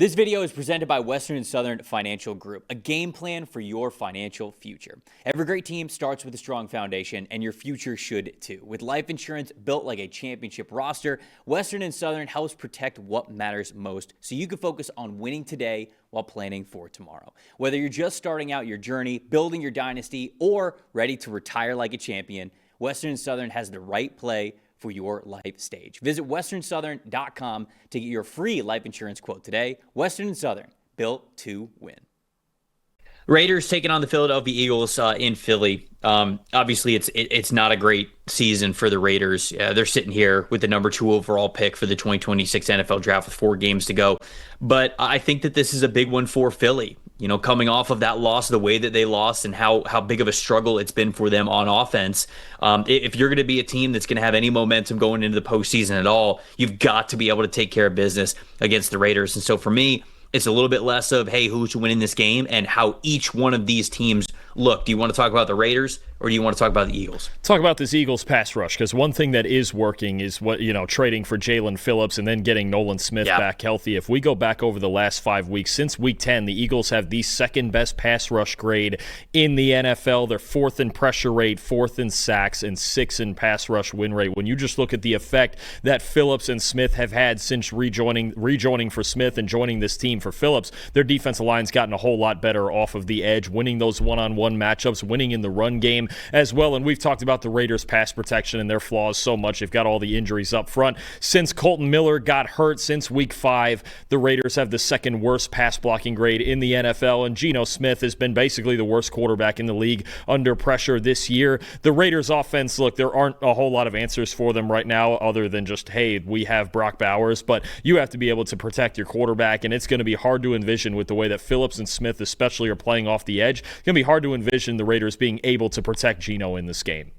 This video is presented by Western and Southern Financial Group, a game plan for your financial future. Every great team starts with a strong foundation, and your future should too. With life insurance built like a championship roster, Western and Southern helps protect what matters most so you can focus on winning today while planning for tomorrow. Whether you're just starting out your journey, building your dynasty, or ready to retire like a champion, Western and Southern has the right play for your life stage. Visit westernsouthern.com to get your free life insurance quote today. Western and Southern, built to win. Raiders taking on the Philadelphia Eagles in Philly. Obviously, it's not a great season for the Raiders. They're sitting here with the number 2 overall pick for the 2026 NFL Draft with 4 games to go. But I think that this is a big one for Philly. You know, coming off of that loss, the way that they lost and how big of a struggle it's been for them on offense. If you're going to be a team that's going to have any momentum going into the postseason at all, you've got to be able to take care of business against the Raiders. And so for me, it's a little bit less of, hey, who's winning this game and how each one of these teams look. Do you want to talk about the Raiders or do you want to talk about the Eagles? Talk about this Eagles pass rush, because one thing that is working is trading for Jalen Phillips and then getting Nolan Smith back healthy. If we go back over the last 5 weeks, since week 10, the Eagles have the second best pass rush grade in the NFL. They're 4th in pressure rate, 4th in sacks, and 6th in pass rush win rate. When you just look at the effect that Phillips and Smith have had since rejoining for Smith and joining this team for Phillips, their defensive line's gotten a whole lot better off of the edge, winning those one-on-one matchups, winning in the run game as well. And we've talked about the Raiders' pass protection and their flaws so much. They've got all the injuries up front. Since Colton Miller got hurt since week 5, the Raiders have the second worst pass blocking grade in the NFL, and Geno Smith has been basically the worst quarterback in the league under pressure this year. The Raiders' offense, look, there aren't a whole lot of answers for them right now other than just, hey, we have Brock Bowers, but you have to be able to protect your quarterback, and it's going to be hard to envision with the way that Phillips and Smith especially are playing off the edge. It's going to be hard to envision the Raiders being able to protect Geno in this game.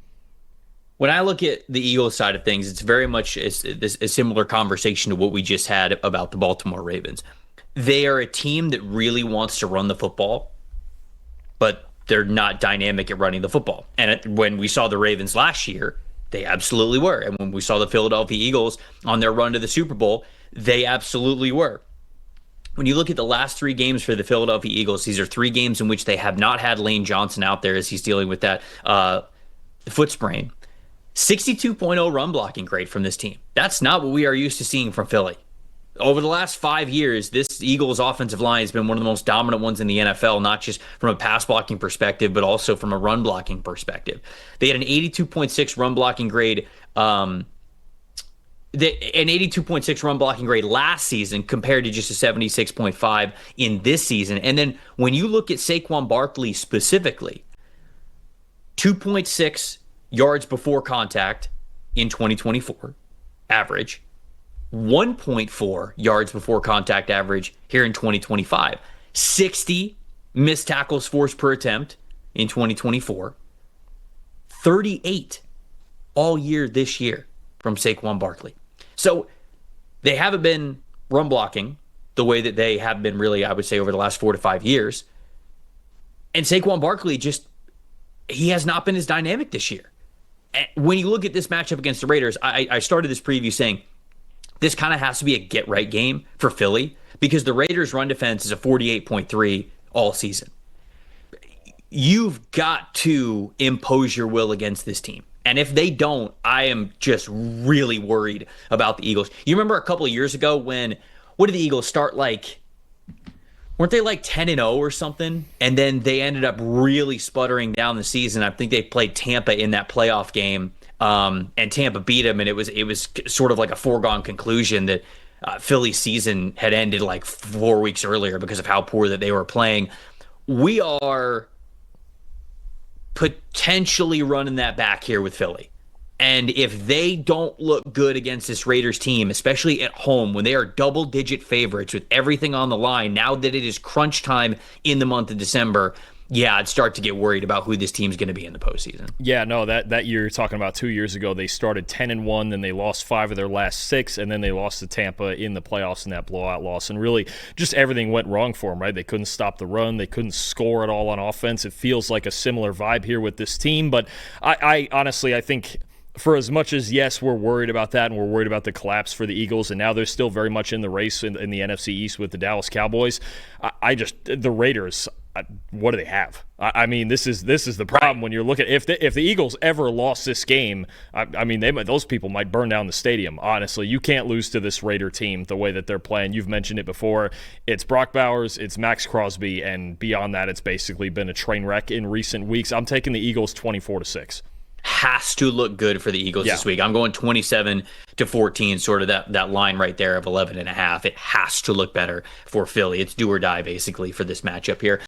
When I look at the Eagles side of things, it's very much a similar conversation to what we just had about the Baltimore Ravens. They are a team that really wants to run the football, but they're not dynamic at running the football. And when we saw the Ravens last year, they absolutely were. And when we saw the Philadelphia Eagles on their run to the Super Bowl, they absolutely were. When you look at the last 3 games for the Philadelphia Eagles, these are 3 games in which they have not had Lane Johnson out there as he's dealing with that foot sprain. 62.0 run blocking grade from this team. That's not what we are used to seeing from Philly. Over the last 5 years, this Eagles offensive line has been one of the most dominant ones in the NFL, not just from a pass blocking perspective, but also from a run blocking perspective. They had an 82.6 run blocking grade an 82.6 run blocking grade last season compared to just a 76.5 in this season. And then when you look at Saquon Barkley specifically, 2.6 yards before contact in 2024 average, 1.4 yards before contact average here in 2025, 60 missed tackles forced per attempt in 2024, 38 all year this year from Saquon Barkley. So they haven't been run blocking the way that they have been really, I would say, over the last 4 to 5 years. And Saquon Barkley he has not been as dynamic this year. And when you look at this matchup against the Raiders, I started this preview saying this kind of has to be a get-right game for Philly because the Raiders' run defense is a 48.3 all season. You've got to impose your will against this team. And if they don't, I am just really worried about the Eagles. You remember a couple of years ago what did the Eagles start like? Weren't they like 10-0 or something? And then they ended up really sputtering down the season. I think they played Tampa in that playoff game, and Tampa beat them, and it was sort of like a foregone conclusion that Philly's season had ended like 4 weeks earlier because of how poor that they were playing. We are potentially running that back here with Philly. And if they don't look good against this Raiders team, especially at home when they are double-digit favorites with everything on the line, now that it is crunch time in the month of December, yeah, I'd start to get worried about who this team's going to be in the postseason. Yeah, no, that year you're talking about 2 years ago, they started 10-1, then they lost 5 of their last 6, and then they lost to Tampa in the playoffs in that blowout loss. And really, just everything went wrong for them, right? They couldn't stop the run. They couldn't score at all on offense. It feels like a similar vibe here with this team. But I honestly, I think for as much as, yes, we're worried about that and we're worried about the collapse for the Eagles, and now they're still very much in the race in the NFC East with the Dallas Cowboys, the Raiders, what do they have? I mean, this is the problem when you're looking. If the Eagles ever lost this game, I mean, those people might burn down the stadium. Honestly, you can't lose to this Raider team the way that they're playing. You've mentioned it before. It's Brock Bowers, it's Max Crosby, and beyond that, it's basically been a train wreck in recent weeks. I'm taking the Eagles 24-6. Has to look good for the Eagles this week. I'm going 27-14, sort of that line right there of 11.5. It has to look better for Philly. It's do or die basically for this matchup here.